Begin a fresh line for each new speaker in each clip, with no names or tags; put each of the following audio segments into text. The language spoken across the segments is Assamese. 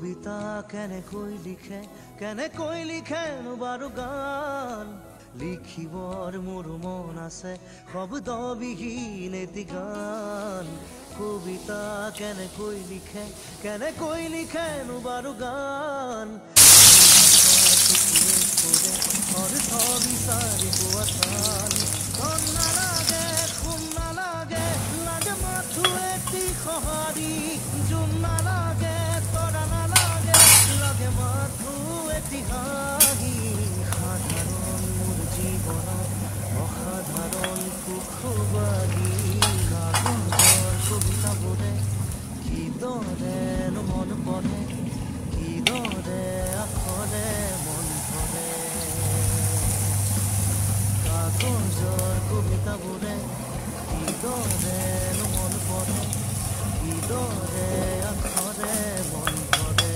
কবিতা কেনেকৈ লিখেনো বাৰু গান লিখিবৰ মোৰ মন আছে শব্দবিহীন এটি গান কবিতা কেনেকৈ লিখেনো বাৰু গান অৰ্থ বিচাৰি পোৱা টান ধন নালাগে খুন নালাগে লাগে মাথো এটি সঁহাৰি জোন নালাগে তৰা নালাগে লাগে মাথো এটি হাঁহি সাধাৰণ মোৰ জীৱনত অসাধাৰণ সুখবাদী কাগজৰ কবিতাবোৰে কিদৰেনো মন পৰে কিদৰে আখৰে মন ধৰে কাগজৰ কবিতাবোৰে কিদৰেনো মন পৰে কিদৰে আখৰে মন ধৰে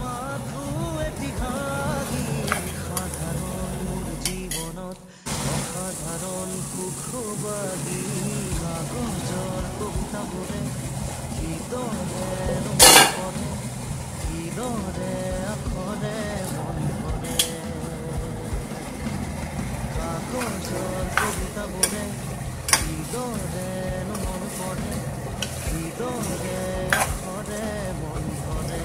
মাথো এটি
কিদৰেনো মন পৰে কিদৰে আখৰে মন ভৰে কাগজৰ কবিতাবোৰে কিদৰেনো মন পৰে কিদৰে আখৰে মন ভৰে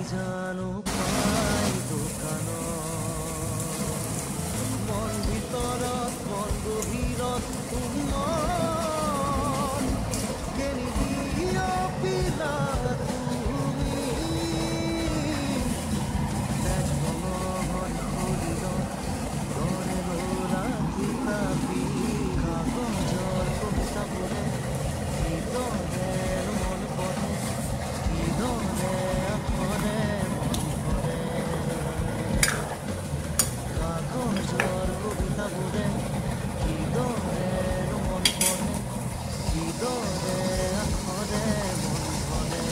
জানো পাই দোকানত মন ভিতৰত মন গভীৰত উন্মন কেনি বিয়পিলা তুমি তেজমন শৰীৰত দৰে ৰাতি কাপি কাগজৰ কবিতাবোৰে কিদৰে মন পৰে কিদৰে আখৰে মন ভৰে কাগজৰ কবিতাবোৰে কিদৰে মন পৰে কিদৰে আখৰে মন ভৰে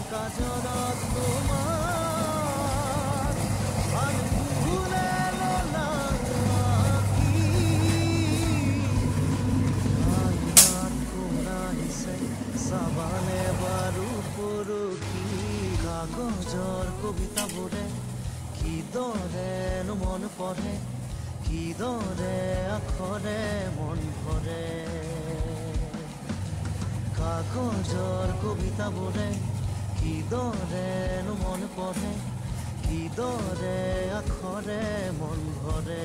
কাজৰত তোমাৰ আন ফুলে ললাকি আইনাত কোন আহিছে চাবানে বাৰু পৰখি কাগজৰ কবিতাবোৰে কিদৰেনো মন পঢ়ে কিদৰে আখৰে মন ভৰে কাগজৰ কবিতাবোৰে কিদৰেনো মন পঢ়ে কিদৰে আখৰে মন ভৰে